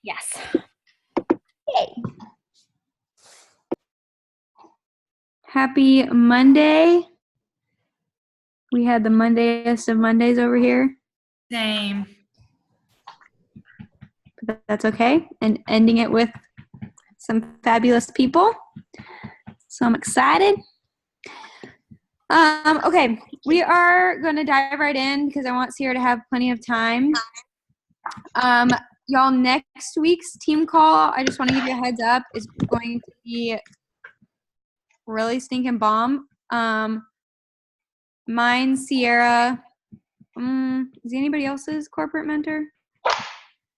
Yes. Yay. Happy Monday. We had the Mondayest of Mondays over here. Same. But that's okay. And ending it with some fabulous people. So I'm excited. Okay, we are going to dive right in because I want Sierra to have plenty of time. Y'all, next week's team call, I just want to give you a heads up, is going to be really stinking bomb. Mine, Sierra, is anybody else's corporate mentor?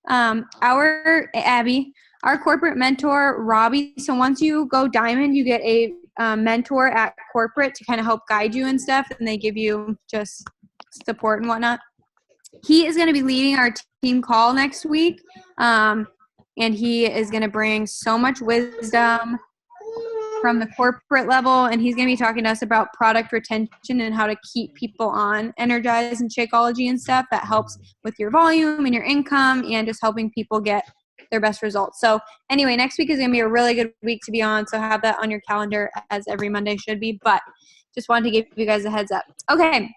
Our Abby, our corporate mentor, Robbie. So once you go diamond, you get a mentor at corporate to kind of help guide you and stuff, and they give you just support and whatnot. He is going to be leading our team call next week, and he is going to bring so much wisdom from the corporate level, and he's going to be talking to us about product retention and how to keep people on Energize and Shakeology and stuff that helps with your volume and your income and just helping people get their best results. So anyway, next week is going to be a really good week to be on, so have that on your calendar as every Monday should be, but just wanted to give you guys a heads up. Okay.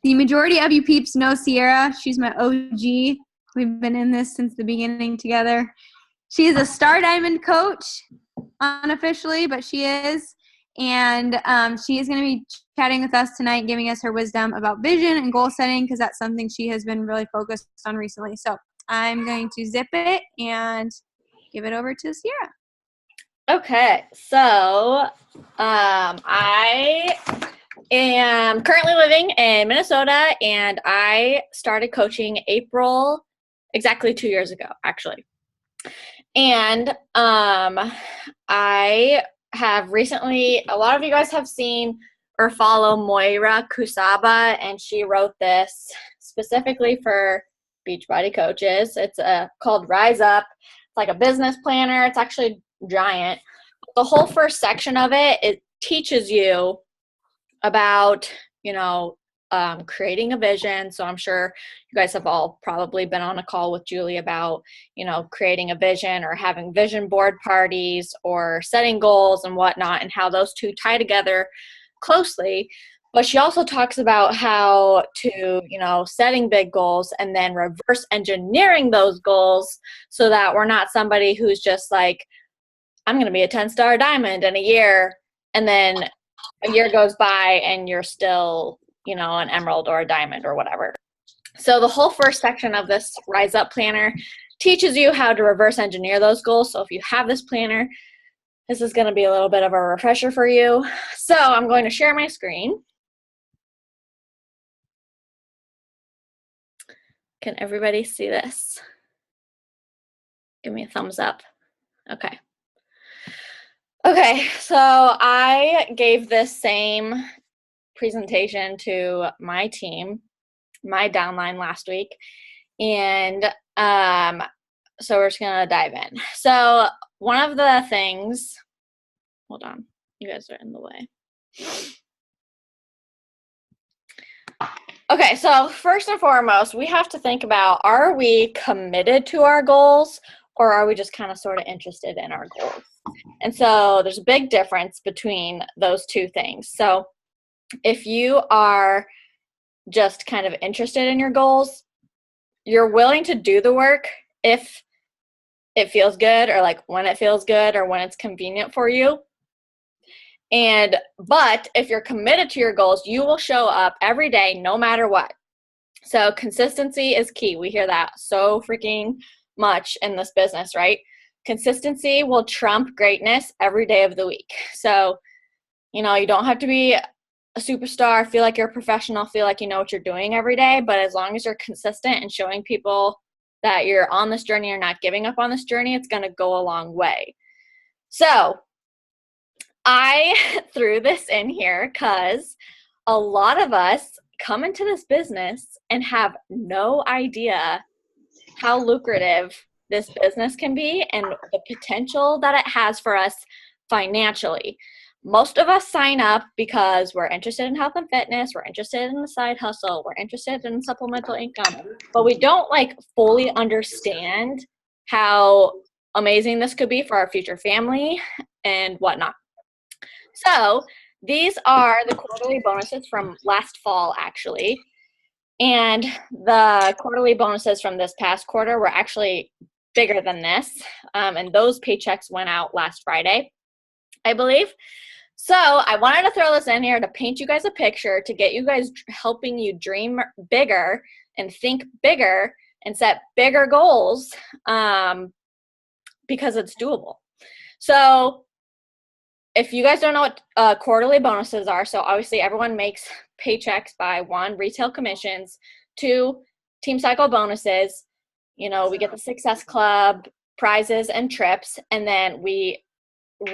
The majority of you peeps know Sierra. She's my OG. We've been in this since the beginning together. She is a Star Diamond coach, unofficially, but she is. And she is going to be chatting with us tonight, giving us her wisdom about vision and goal setting because that's something she has been really focused on recently. So I'm going to zip it and give it over to Sierra. Okay, so I am currently living in Minnesota, and I started coaching April, exactly 2 years ago, actually. And I have recently, a lot of you guys have seen or follow Moira Kusaba, and she wrote this specifically for Beachbody coaches. It's called Rise Up. It's like a business planner. It's actually giant. The whole first section of it, it teaches you about, creating a vision. So I'm sure you guys have all probably been on a call with Julie about, creating a vision or having vision board parties or setting goals and whatnot, and how those two tie together closely. But she also talks about how to, setting big goals and then reverse engineering those goals so that we're not somebody who's just like, I'm going to be a 10-star diamond in a year, and then a year goes by and you're still, an emerald or a diamond or whatever. So the whole first section of this Rise Up planner teaches you how to reverse engineer those goals. So if you have this planner, this is going to be a little bit of a refresher for you. So I'm going to share my screen. Can everybody see this? Give me a thumbs up. Okay. Okay, so I gave this same presentation to my team, my downline last week, and so we're just gonna dive in. So one of the things, hold on, you guys are in the way. Okay, so first and foremost, we have to think about, are we committed to our goals, or are we just kind of sort of interested in our goals? And so there's a big difference between those two things. So if you are just kind of interested in your goals, you're willing to do the work if it feels good, or like when it feels good, or when it's convenient for you. But if you're committed to your goals, you will show up every day no matter what. So consistency is key. We hear that so freaking much in this business, right? Consistency will trump greatness every day of the week. So, you don't have to be a superstar, feel like you're a professional, feel like you know what you're doing every day, but as long as you're consistent and showing people that you're on this journey, you're not giving up on this journey, it's going to go a long way. So I threw this in here because a lot of us come into this business and have no idea how lucrative this business can be and the potential that it has for us financially. Most of us sign up because we're interested in health and fitness, we're interested in the side hustle, we're interested in supplemental income, but we don't fully understand how amazing this could be for our future family and whatnot. So these are the quarterly bonuses from last fall, actually. And the quarterly bonuses from this past quarter were actually bigger than this. And those paychecks went out last Friday, I believe. So I wanted to throw this in here to paint you guys a picture, to get you guys, helping you dream bigger and think bigger and set bigger goals, because it's doable. So if you guys don't know what quarterly bonuses are, so obviously everyone makes paychecks by 1, retail commissions, 2, Team Cycle bonuses. You know, we get the Success Club prizes and trips, and then we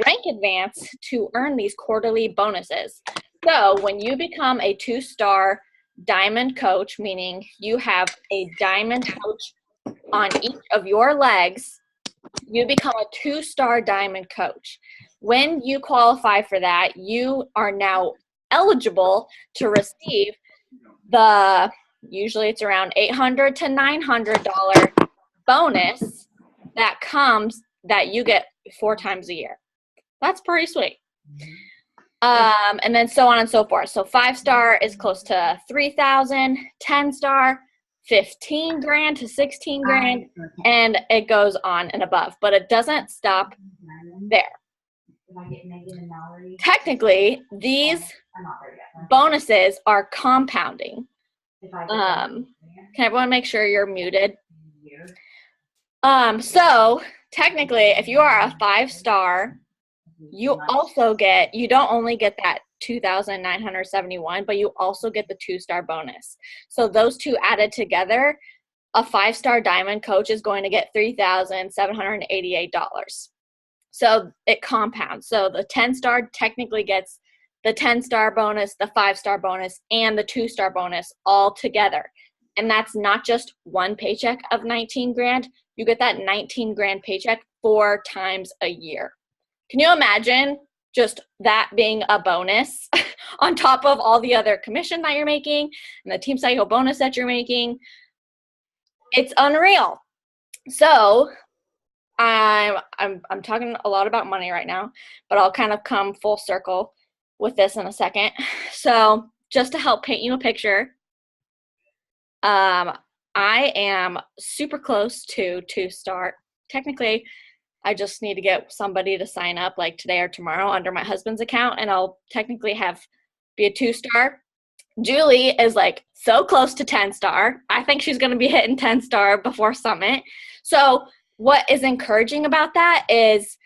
rank advance to earn these quarterly bonuses. So when you become a 2-star diamond coach, meaning you have a diamond coach on each of your legs, you become a 2-star diamond coach. When you qualify for that, you are now eligible to receive the, usually it's around $800 to $900 bonus that you get 4 times a year. That's pretty sweet. And then so on and so forth. So 5-star is close to 3,000, 10-star, 15 grand to 16 grand, and it goes on and above, but it doesn't stop there. Technically, these bonuses are compounding. Can everyone make sure you're muted? So technically, if you are a 5-star, you don't only get that 2,971, but you also get the 2-star bonus. So those two added together, a 5-star diamond coach is going to get $3,788. So it compounds. So the 10-star technically gets the 10-star bonus, the 5-star bonus, and the 2-star bonus all together. And that's not just one paycheck of 19 grand. You get that 19 grand paycheck 4 times a year. Can you imagine just that being a bonus on top of all the other commission that you're making and the Team Cycle bonus that you're making? It's unreal. So I'm talking a lot about money right now, but I'll kind of come full circle with this in a second. So just to help paint you a picture, I am super close to 2-star. Technically, I just need to get somebody to sign up like today or tomorrow under my husband's account, and I'll technically be a 2-star. Julie is like so close to 10-star. I think she's going to be hitting 10-star before Summit. So what is encouraging about that is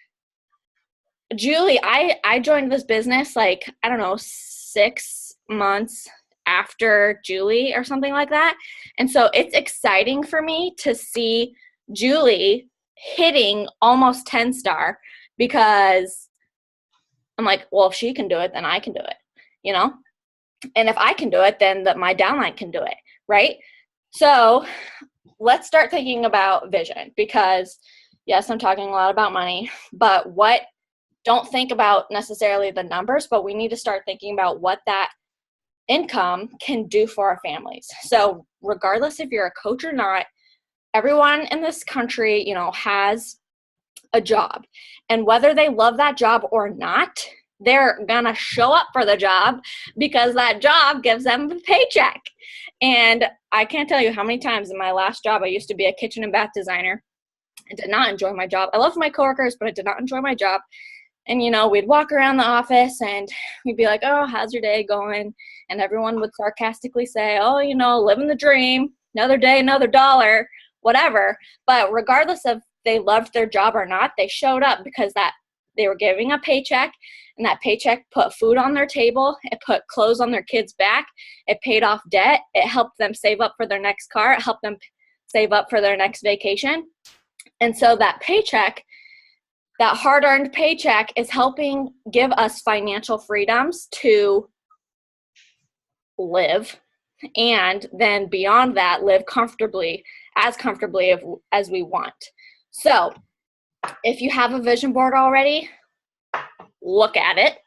Julie, I joined this business like, I don't know, 6 months after Julie or something like that. And so it's exciting for me to see Julie hitting almost 10-star, because I'm like, well, if she can do it, then I can do it, you know? And if I can do it, then my downline can do it, right? So let's start thinking about vision, because yes, I'm talking a lot about money, but don't think about necessarily the numbers, but we need to start thinking about what that income can do for our families. So regardless if you're a coach or not, everyone in this country, you know, has a job, and whether they love that job or not, they're gonna show up for the job because that job gives them a paycheck. And I can't tell you how many times in my last job, I used to be a kitchen and bath designer. I did not enjoy my job. I loved my coworkers, but I did not enjoy my job. And, you know, we'd walk around the office and we'd be like, oh, how's your day going? And everyone would sarcastically say, oh, you know, living the dream, another day, another dollar, whatever. But regardless of they loved their job or not, they showed up because that they were giving a paycheck, and that paycheck put food on their table. It put clothes on their kids' back. It paid off debt. It helped them save up for their next car. It helped them save up for their next vacation. And so that paycheck, that hard-earned paycheck, is helping give us financial freedoms to live, and then beyond that, live comfortably as we want. So if you have a vision board already, look at it.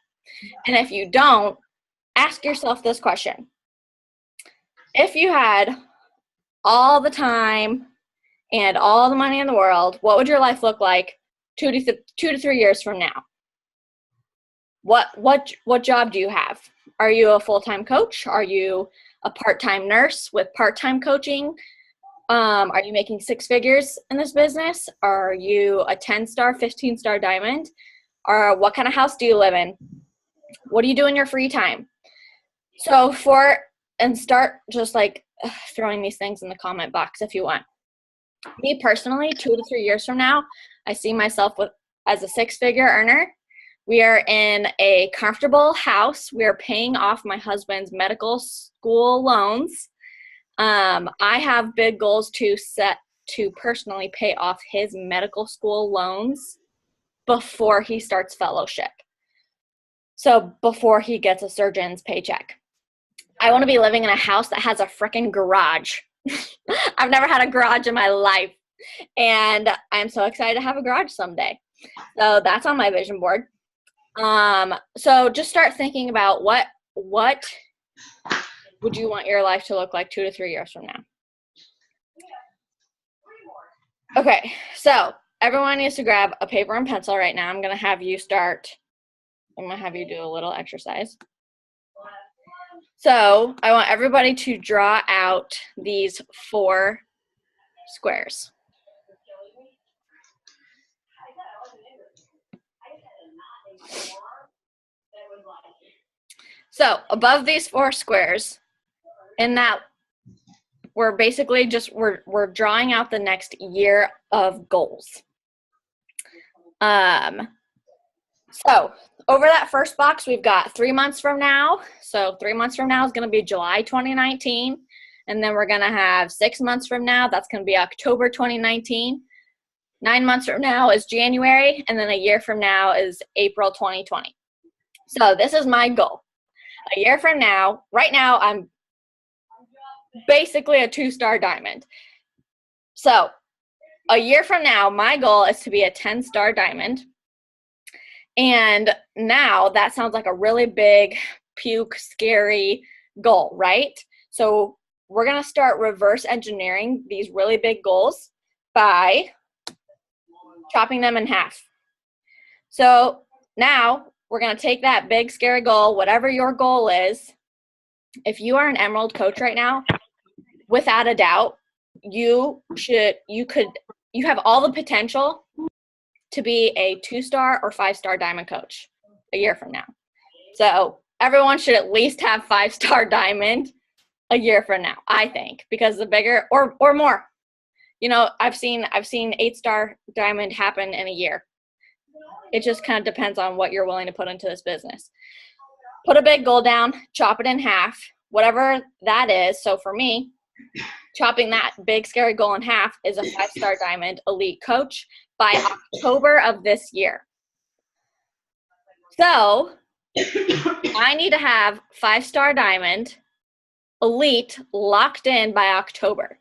And if you don't, ask yourself this question. If you had all the time and all the money in the world, what would your life look like 2 to 3 years from now? What job do you have? Are you a full-time coach? Are you a part-time nurse with part-time coaching? Are you making 6 figures in this business? Are you a 10-star, 15-star diamond? Or what kind of house do you live in? What do you do in your free time? So start just like throwing these things in the comment box if you want. Me personally, 2 to 3 years from now, I see myself as a 6-figure earner. We are in a comfortable house. We are paying off my husband's medical school loans. I have big goals to personally pay off his medical school loans before he starts fellowship. So before he gets a surgeon's paycheck. I want to be living in a house that has a freaking garage. I've never had a garage in my life, and I'm so excited to have a garage someday. So that's on my vision board. So just start thinking about what would you want your life to look like 2 to 3 years from now? Okay, so everyone needs to grab a paper and pencil right now. I'm going to have you do a little exercise. So I want everybody to draw out these 4 squares. So above these 4 squares, in that we're basically we're drawing out the next year of goals. So over that first box, we've got 3 months from now. So 3 months from now is going to be July 2019. And then we're going to have 6 months from now. That's going to be October 2019. 9 months from now is January. And then a year from now is April 2020. So this is my goal. A year from now, right now, I'm basically a 2-star diamond. So a year from now, my goal is to be a 10-star diamond. And now that sounds like a really big, puke, scary goal, right? So we're going to start reverse engineering these really big goals by chopping them in half. So now we're going to take that big, scary goal, whatever your goal is. If you are an Emerald coach right now, without a doubt, you have all the potential to be a 2-star or 5-star diamond coach a year from now. So everyone should at least have 5-star diamond a year from now, I think, because the bigger or more, I've seen 8-star diamond happen in a year. It just kind of depends on what you're willing to put into this business. Put a big goal down, chop it in half, whatever that is. So for me, chopping that big scary goal in half is a 5-star diamond elite coach by October of this year. So I need to have 5-star diamond elite locked in by October.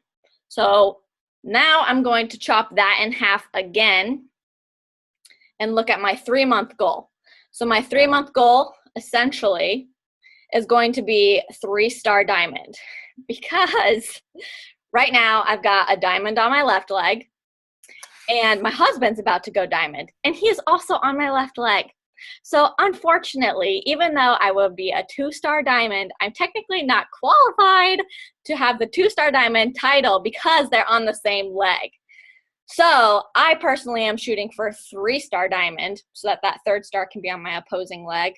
So now I'm going to chop that in half again and look at my 3-month goal. So my 3-month goal essentially is going to be 3-star diamond, because right now I've got a diamond on my left leg and my husband's about to go diamond and he is also on my left leg. So unfortunately, even though I will be a 2-star diamond, I'm technically not qualified to have the 2-star diamond title because they're on the same leg. So I personally am shooting for 3-star diamond so that 3rd star can be on my opposing leg.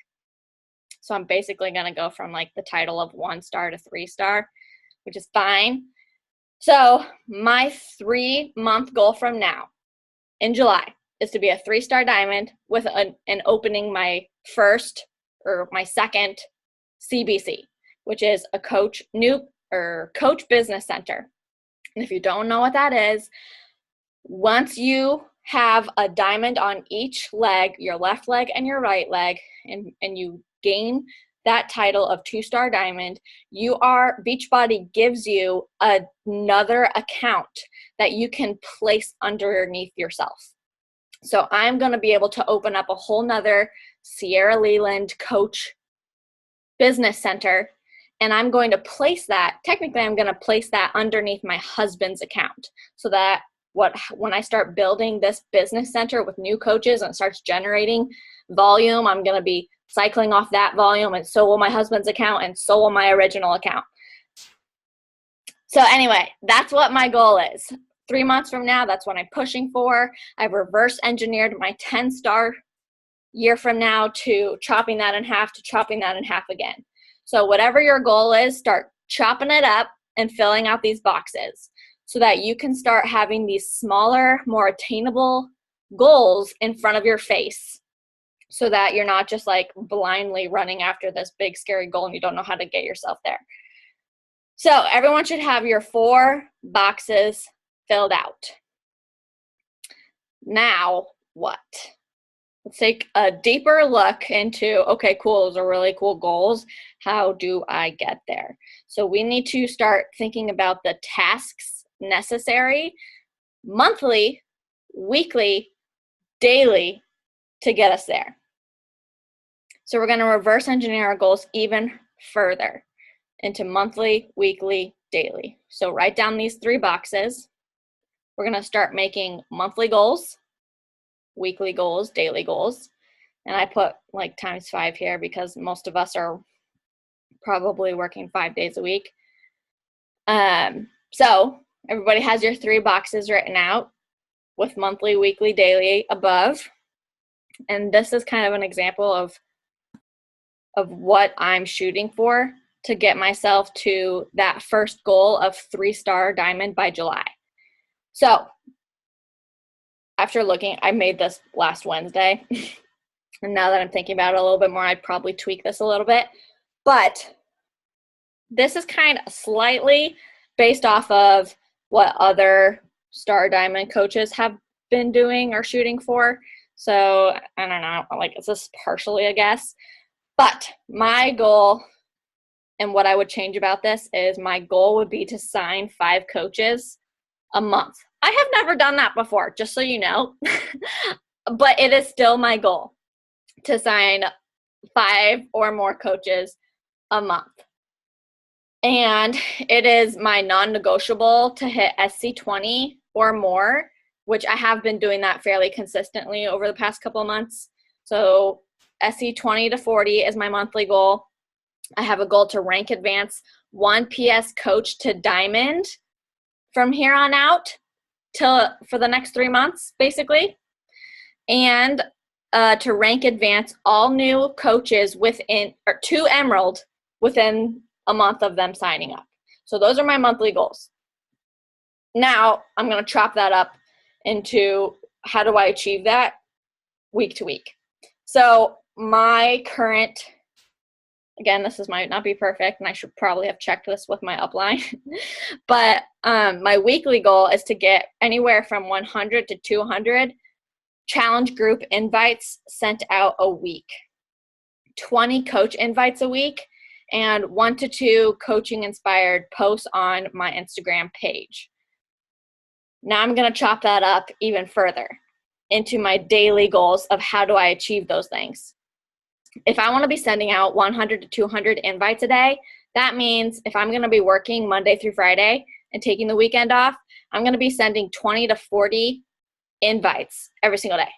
So I'm basically going to go from like the title of 1-star to 3-star, which is fine. So my 3-month goal from now in July is to be a 3-star diamond with an opening my first or my second CBC, which is a coach business center. And if you don't know what that is, once you have a diamond on each leg, your left leg and your right leg, and you gain that title of 2-star diamond, Beachbody gives you another account that you can place underneath yourself. So I'm going to be able to open up a whole nother Sierra Leland coach business center, and I'm going to place that underneath my husband's account so that when I start building this business center with new coaches and it starts generating volume, I'm going to be cycling off that volume, and so will my husband's account, and so will my original account. So anyway, that's what my goal is. 3 months from now, that's what I'm pushing for. I've reverse engineered my 10-star year from now to chopping that in half, to chopping that in half again. So whatever your goal is, start chopping it up and filling out these boxes so that you can start having these smaller, more attainable goals in front of your face, so that you're not just like blindly running after this big scary goal and you don't know how to get yourself there. So everyone should have your 4 boxes filled out. Now what? Let's take a deeper look into, okay, cool, those are really cool goals. How do I get there? So we need to start thinking about the tasks necessary monthly, weekly, daily to get us there. So we're going to reverse engineer our goals even further into monthly, weekly, daily. So write down these 3 boxes. We're going to start making monthly goals, weekly goals, daily goals. And I put like ×5 here because most of us are probably working 5 days a week. So everybody has your 3 boxes written out with monthly, weekly, daily above. And this is kind of an example of what I'm shooting for to get myself to that first goal of 3-star diamond by July. So after looking, I made this last Wednesday. And now that I'm thinking about it a little bit more, I'd probably tweak this a little bit. But this is kind of slightly based off of what other star diamond coaches have been doing or shooting for. So I don't know, like it's just partially a guess. But my goal, and what I would change about this, is my goal would be to sign 5 coaches a month. I have never done that before, just so you know. But it is still my goal to sign 5 or more coaches a month. And it is my non-negotiable to hit SC20 or more, which I have been doing that fairly consistently over the past couple of months. So SC20 to 40 is my monthly goal. I have a goal to rank advance 1 PS coach to diamond from here on out for the next 3 months, basically. And to rank advance all new coaches to emerald within a month of them signing up. So those are my monthly goals. Now I'm going to chop that up into how do I achieve that week to week. So my current, again, this might not be perfect, and I should probably have checked this with my upline, but my weekly goal is to get anywhere from 100 to 200 challenge group invites sent out a week, 20 coach invites a week, and 1 to 2 coaching inspired posts on my Instagram page. Now I'm going to chop that up even further into my daily goals of how do I achieve those things. If I want to be sending out 100 to 200 invites a day, that means if I'm going to be working Monday through Friday and taking the weekend off, I'm going to be sending 20 to 40 invites every single day.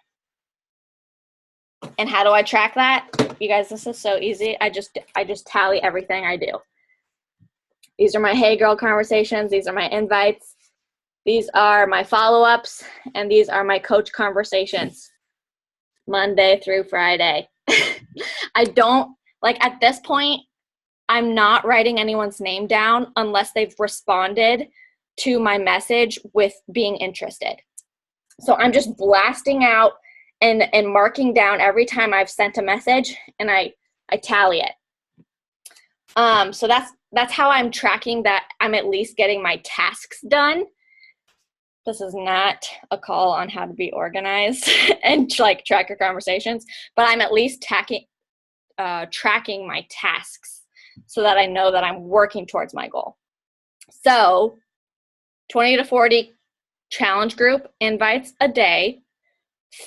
And how do I track that? You guys, this is so easy. I just tally everything I do. These are my hey girl conversations. These are my invites. These are my follow-ups. And these are my coach conversations, Monday through Friday. I don't, like at this point, I'm not writing anyone's name down unless they've responded to my message with being interested. So I'm just blasting out and marking down every time I've sent a message, and I tally it. So that's how I'm tracking that I'm at least getting my tasks done. This is not a call on how to be organized and like track your conversations, but I'm at least tracking my tasks so that I know that I'm working towards my goal. So 20 to 40 challenge group invites a day,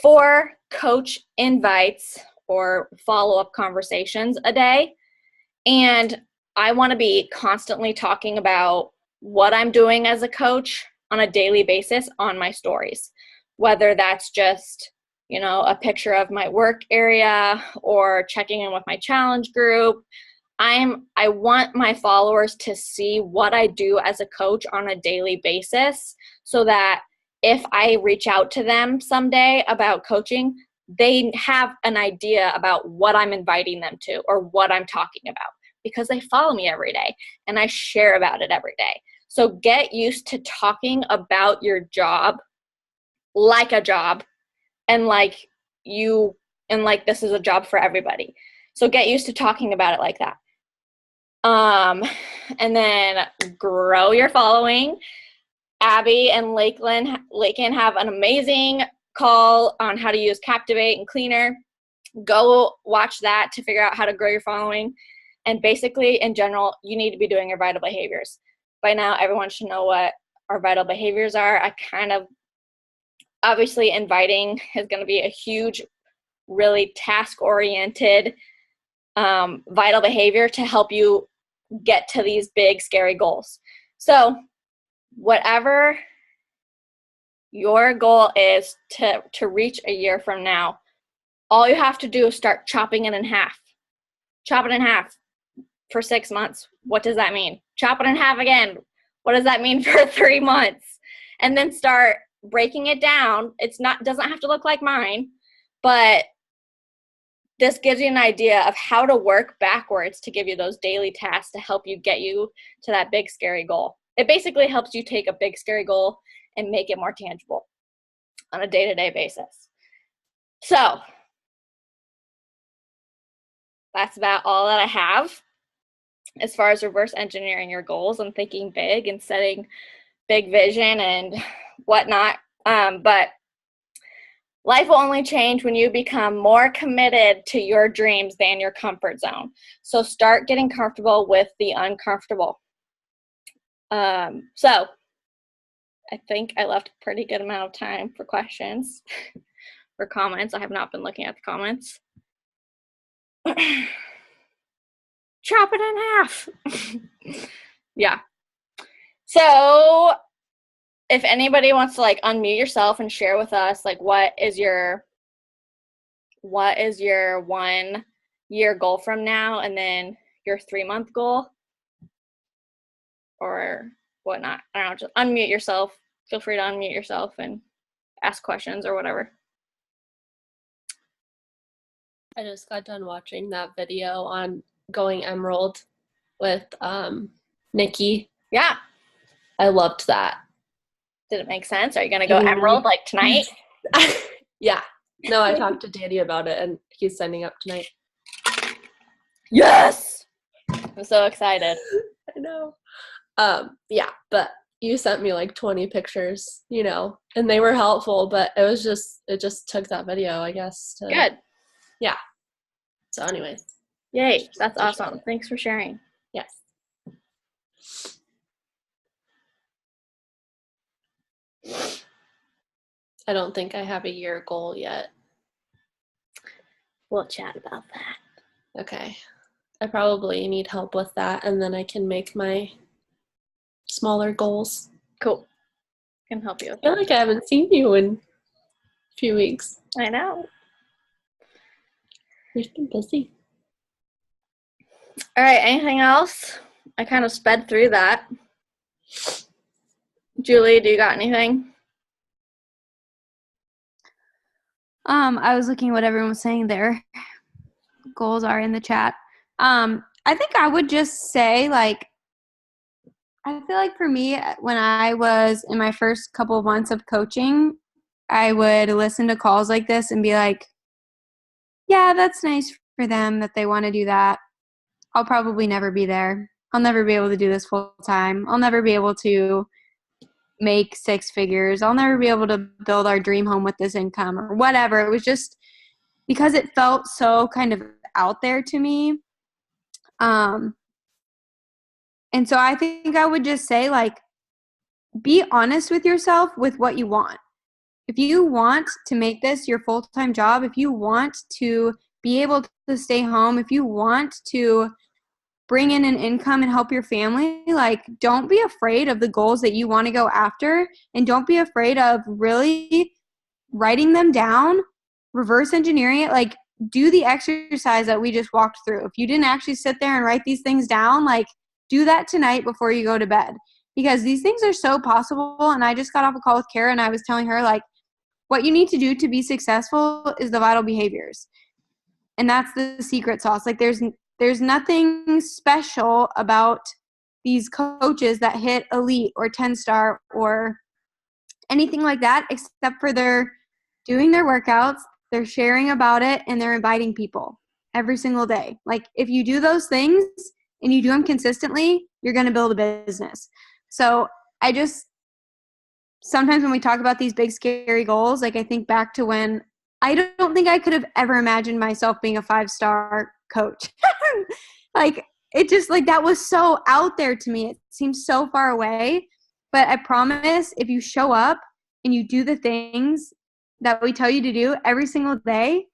4 coach invites or follow-up conversations a day. And I want to be constantly talking about what I'm doing as a coach, on a daily basis on my stories, whether that's just, you know, a picture of my work area or checking in with my challenge group. I want my followers to see what I do as a coach on a daily basis, so that if I reach out to them someday about coaching, they have an idea about what I'm inviting them to or what I'm talking about, because they follow me every day and I share about it every day. So get used to talking about your job like a job, and like this is a job for everybody. So get used to talking about it like that. And then grow your following. Abby and Lakin have an amazing call on how to use Captivate and Cleaner. Go watch that to figure out how to grow your following. And basically, in general, you need to be doing your vital behaviors. By now, everyone should know what our vital behaviors are. Obviously, inviting is going to be a huge, really task-oriented vital behavior to help you get to these big, scary goals. So whatever your goal is to reach a year from now, all you have to do is start chopping it in half. Chop it in half for 6 months. What does that mean? Chop it in half again. What does that mean for 3 months? And then start breaking it down. Doesn't have to look like mine, but this gives you an idea of how to work backwards to give you those daily tasks to help you get you to that big, scary goal. It basically helps you take a big, scary goal and make it more tangible on a day-to-day basis. So that's about all that I have as far as reverse engineering your goals and thinking big and setting big vision and whatnot. But life will only change when you become more committed to your dreams than your comfort zone. So start getting comfortable with the uncomfortable. So I think I left a pretty good amount of time for questions, for comments. I have not been looking at the comments. Chop it in half. Yeah. So if anybody wants to like unmute yourself and share with us, like what is your 1 year goal from now, and then your 3-month goal or whatnot. I don't know, just unmute yourself. Feel free to unmute yourself and ask questions or whatever. I just got done watching that video on going emerald with Nikki. Yeah. I loved that. Did it make sense? Are you going to go emerald like tonight? Yeah. No, I talked to Danny about it, and he's signing up tonight. Yes! I'm so excited. I know. Yeah, but you sent me like 20 pictures, you know, and they were helpful, but it just took that video, I guess. Good. Yeah. So anyways. Yay. That's awesome. Thanks for sharing. Yes. I don't think I have a year goal yet. We'll chat about that. Okay. I probably need help with that, and then I can make my smaller goals. Cool. Can help you with I feel that. like I haven't seen you in a few weeks. I know. You've been busy. All right. Anything else? I kind of sped through that. Julie, do you got anything? I was looking at what everyone was saying there. Goals are in the chat. I think I would just say, like, I feel like for me, when I was in my first couple of months of coaching, I would listen to calls like this and be like, yeah, that's nice for them that they want to do that. I'll probably never be there. I'll never be able to do this full time. I'll never be able to make 6 figures. I'll never be able to build our dream home with this income or whatever. It was just because it felt so kind of out there to me. And so I think I would just say, like, be honest with yourself with what you want. If you want to make this your full-time job, if you want to be able to stay home, if you want to bring in an income and help your family, like don't be afraid of the goals that you want to go after, and don't be afraid of really writing them down, reverse engineering it. Like do the exercise that we just walked through. If you didn't actually sit there and write these things down, like do that tonight before you go to bed, because these things are so possible. And I just got off a call with Kara and I was telling her, like, what you need to do to be successful is the vital behaviors. And that's the secret sauce. Like there's nothing special about these coaches that hit elite or 10-star or anything like that, except for they're doing their workouts, they're sharing about it, and they're inviting people every single day. Like if you do those things and you do them consistently, you're going to build a business. So sometimes when we talk about these big scary goals, like I think back to when I don't think I could have ever imagined myself being a 5-star coach. Like it just like that was so out there to me. It seems so far away, but I promise if you show up and you do the things that we tell you to do every single day,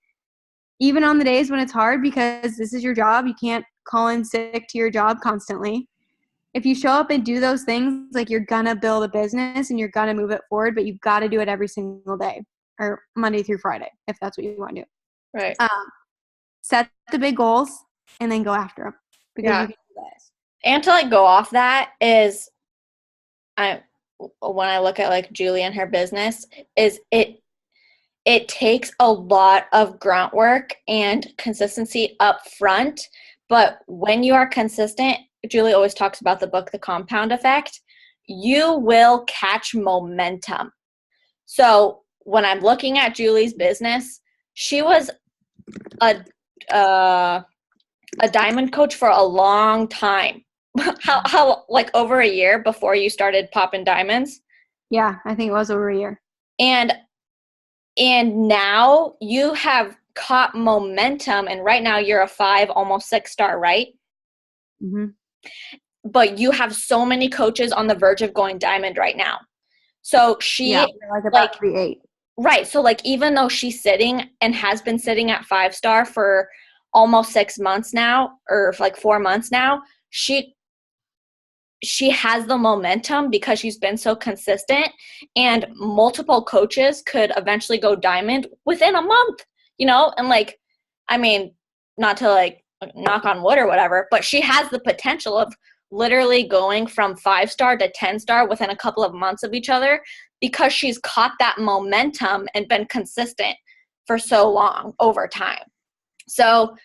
even on the days when it's hard, because this is your job, you can't call in sick to your job constantly. If you show up and do those things, like you're gonna build a business and you're gonna move it forward, but you've got to do it every single day or Monday through Friday, if that's what you want to do. Right. Set the big goals and then go after them, because you can do this. And to like go off that is, when I look at like Julie and her business, is it takes a lot of grunt work and consistency up front, but when you are consistent, Julie always talks about the book, The Compound Effect, you will catch momentum. So when I'm looking at Julie's business, she was a diamond coach for a long time. How like over a year before you started popping diamonds? Yeah, I think it was over a year. And now you have caught momentum, and right now you're a 5, almost 6-star, right? Mm-hmm. But you have so many coaches on the verge of going diamond right now. So she like about 3-8. Right. So like even though she's sitting and has been sitting at 5-star for almost 6 months now, or like 4 months now, she has the momentum because she's been so consistent, and multiple coaches could eventually go diamond within a month, and like, I mean, not to like knock on wood or whatever, but she has the potential of literally going from 5-star to 10-star within a couple of months of each other, because she's caught that momentum and been consistent for so long over time. So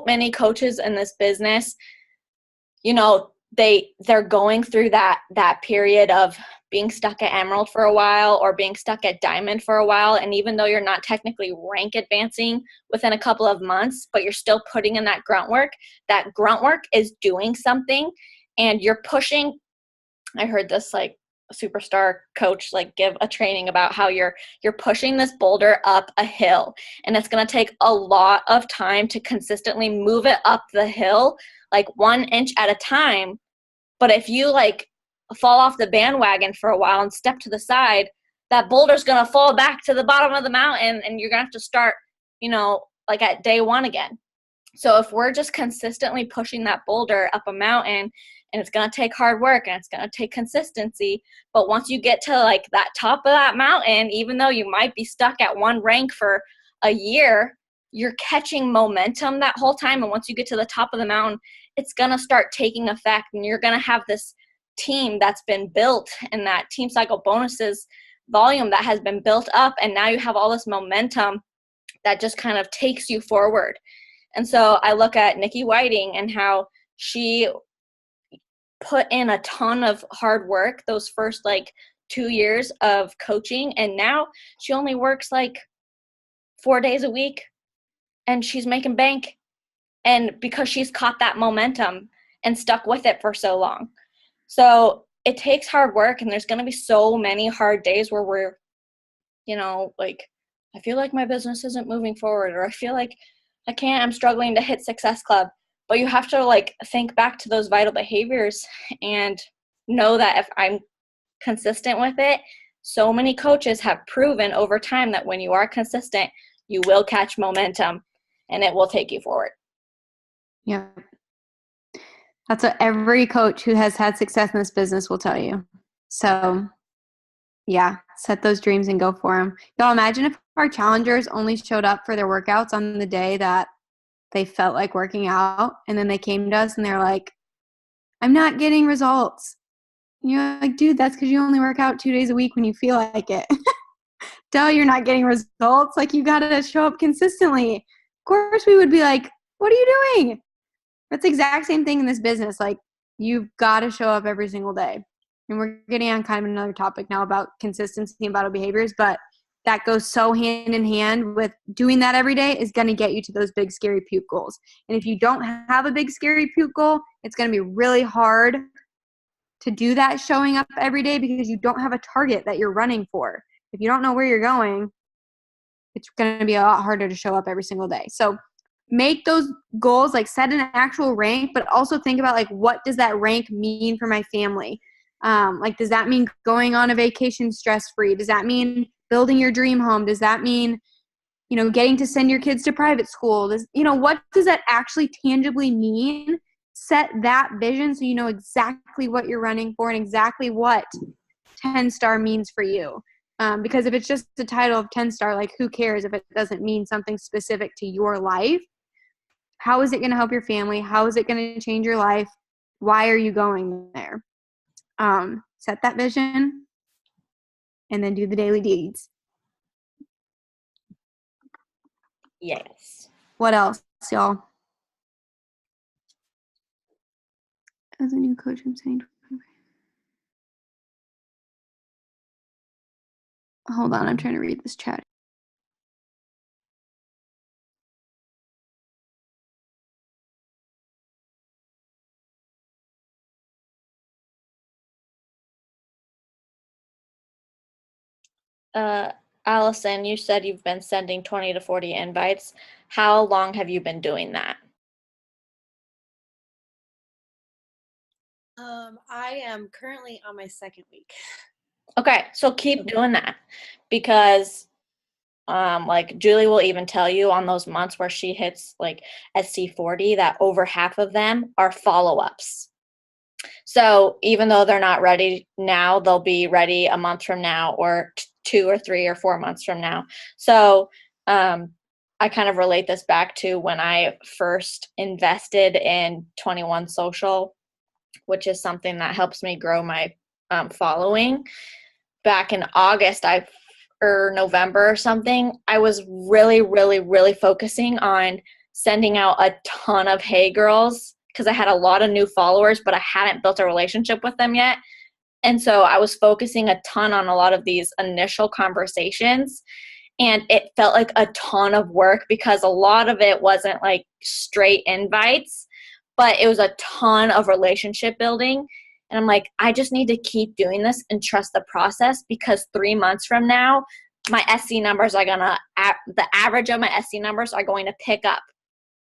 many coaches in this business, they're going through that period of being stuck at Emerald for a while or being stuck at Diamond for a while. And even though you're not technically rank advancing within a couple of months, but you're still putting in that grunt work is doing something, and you're pushing. I heard this like superstar coach like give a training about how you're pushing this boulder up a hill, and it's going to take a lot of time to consistently move it up the hill, like 1 inch at a time. But if you like fall off the bandwagon for a while and step to the side, that boulder's going to fall back to the bottom of the mountain, and you're going to have to start, like at day 1 again. So if we're just consistently pushing that boulder up a mountain, and it's going to take hard work and it's going to take consistency, but once you get to like that top of that mountain, even though you might be stuck at one rank for a year, you're catching momentum that whole time. And once you get to the top of the mountain, it's going to start taking effect, and you're going to have this team that's been built, and that team cycle bonuses volume that has been built up. And now you have all this momentum that just kind of takes you forward. And so I look at Nikki Whiting and how she put in a ton of hard work those first like 2 years of coaching, and now she only works like 4 days a week and she's making bank, and because she's caught that momentum and stuck with it for so long. So it takes hard work, and there's going to be so many hard days where we're like, I feel like my business isn't moving forward, or I feel like I'm struggling to hit Success Club. But you have to like think back to those vital behaviors and know that if I'm consistent with it, so many coaches have proven over time that when you are consistent, you will catch momentum and it will take you forward. Yeah. That's what every coach who has had success in this business will tell you. So, yeah, set those dreams and go for them. Y'all, imagine if our challengers only showed up for their workouts on the day that they felt like working out, and then they came to us and they're like, I'm not getting results. And you're like, dude, that's because you only work out 2 days a week when you feel like it. Duh, you're not getting results. Like, you got to show up consistently. Of course, we would be like, what are you doing? That's the exact same thing in this business. Like, you've got to show up every single day. And we're getting on kind of another topic now about consistency and battle behaviors, but that goes so hand in hand with doing that every day is going to get you to those big, scary puke goals. And if you don't have a big, scary puke goal, it's going to be really hard to do that showing up every day because you don't have a target that you're running for. If you don't know where you're going, it's going to be a lot harder to show up every single day. So make those goals, like set an actual rank, but also think about like, what does that rank mean for my family? Like, does that mean going on a vacation stress-free? Does that mean building your dream home? Does that mean, getting to send your kids to private school? What does that actually tangibly mean? Set that vision so you know exactly what you're running for and exactly what 10-star means for you. Because if it's just the title of 10-star, like, who cares if it doesn't mean something specific to your life? How is it going to help your family? How is it going to change your life? Why are you going there? Set that vision and then do the daily deeds. Yes. What else, y'all? As a new coach, I'm saying. Hold on, I'm trying to read this chat. Allison, you said you've been sending 20 to 40 invites. How long have you been doing that? I am currently on my second week. Okay, so keep doing that because like Julie will even tell you on those months where she hits like SC40 that over half of them are follow-ups. So even though they're not ready now, they'll be ready a month from now or 2 or 3 or 4 months from now. So I kind of relate this back to when I first invested in 21 Social, which is something that helps me grow my following. Back in August, or November or something, I was really, really, really focusing on sending out a ton of Hey Girls because I had a lot of new followers, but I hadn't built a relationship with them yet. And so I was focusing a ton on a lot of these initial conversations. And it felt like a ton of work because a lot of it wasn't like straight invites, but it was a ton of relationship building. And I'm like, I just need to keep doing this and trust the process because 3 months from now, my SC numbers are the average of my SC numbers are going to pick up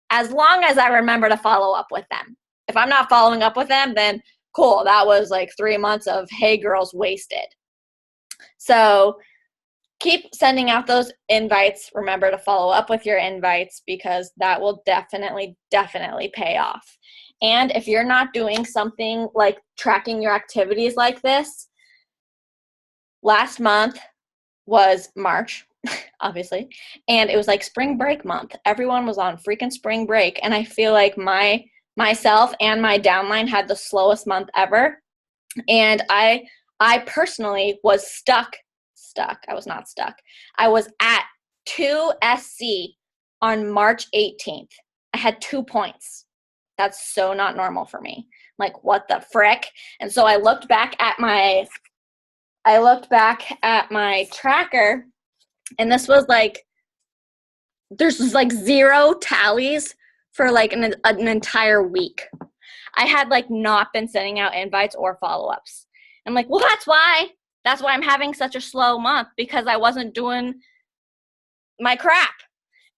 as long as I remember to follow up with them. If I'm not following up with them, then cool. That was like 3 months of Hey Girls wasted. So keep sending out those invites. Remember to follow up with your invites because that will definitely, definitely pay off. And if you're not doing something like tracking your activities like this, last month was March, obviously, and it was like spring break month. Everyone was on freaking spring break, and I feel like myself and my downline had the slowest month ever. And I personally was stuck. I was not stuck. I was at 2 SC on March 18th. I had 2 points. That's so not normal for me. Like, what the frick? And so I looked back at my tracker, and this was like, there's like 0 tallies for like an entire week. I had like not been sending out invites or follow-ups. I'm like, well, that's why I'm having such a slow month because I wasn't doing my crap.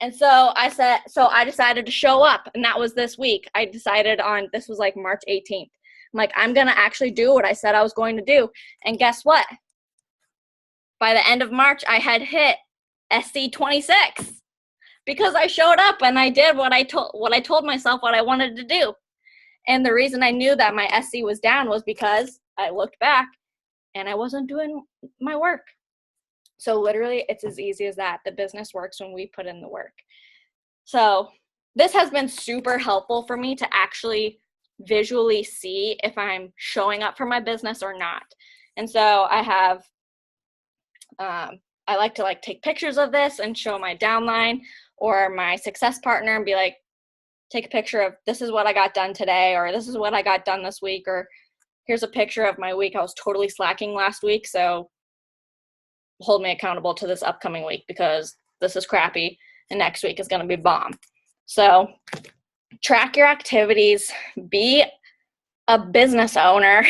And so I decided to show up, and that was this week. I decided this was like March 18th. I'm like, I'm going to actually do what I said I was going to do. And guess what? By the end of March, I had hit SC 26 because I showed up and I did what I told myself what I wanted to do. And the reason I knew that my SC was down was because I looked back and I wasn't doing my work. So literally, it's as easy as that. The business works when we put in the work. So this has been super helpful for me to actually visually see if I'm showing up for my business or not. And so I have, I like to like take pictures of this and show my downline or my success partner and be like, take a picture of this is what I got done today, or this is what I got done this week, or here's a picture of my week. I was totally slacking last week, so hold me accountable to this upcoming week because this is crappy and next week is going to be bomb. So track your activities, be a business owner,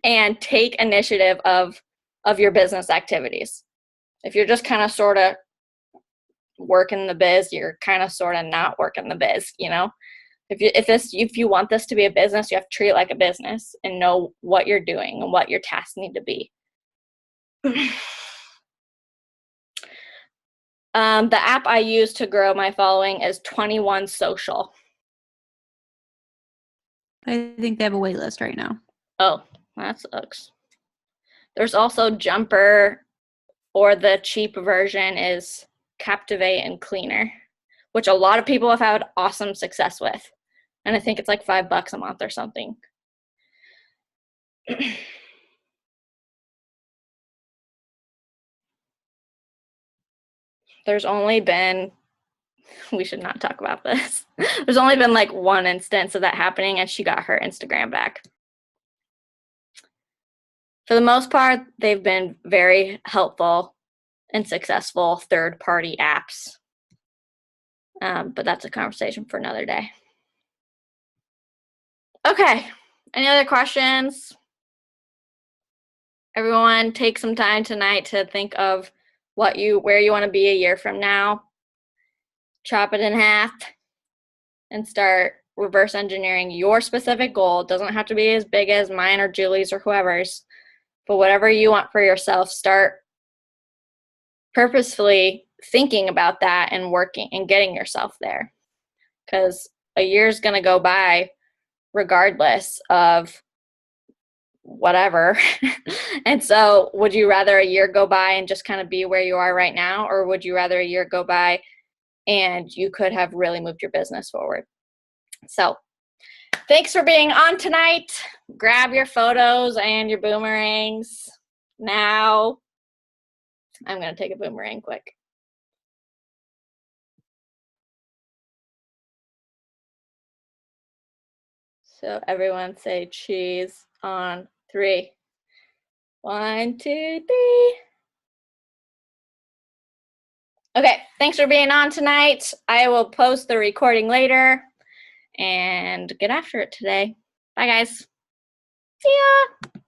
and take initiative of your business activities. If you're just kind of sort of working the biz, you're kind of sort of not working the biz, you know? If you want this to be a business, you have to treat it like a business and know what you're doing and what your tasks need to be. The app I use to grow my following is 21 Social. I think they have a wait list right now. Oh, that sucks. There's also Jumper, or the cheap version is Captivate and Cleaner, which a lot of people have had awesome success with. And I think it's like $5 a month or something. There's only been, we should not talk about this. There's only been like one instance of that happening, and she got her Instagram back. For the most part, they've been very helpful and successful third-party apps. But that's a conversation for another day. Okay, any other questions? Everyone take some time tonight to think of where you want to be a year from now. Chop it in half and start reverse engineering your specific goal. It doesn't have to be as big as mine or Julie's or whoever's, but whatever you want for yourself, start purposefully thinking about that and working and getting yourself there. Because a year's going to go by regardless of whatever. And so would you rather a year go by and just kind of be where you are right now, or would you rather a year go by and you could have really moved your business forward? So thanks for being on tonight. Grab your photos and your boomerangs now. I'm going to take a boomerang quick. So everyone say cheese on 3. 1, 2, 3. Okay, thanks for being on tonight. I will post the recording later and get after it today. Bye, guys. See ya.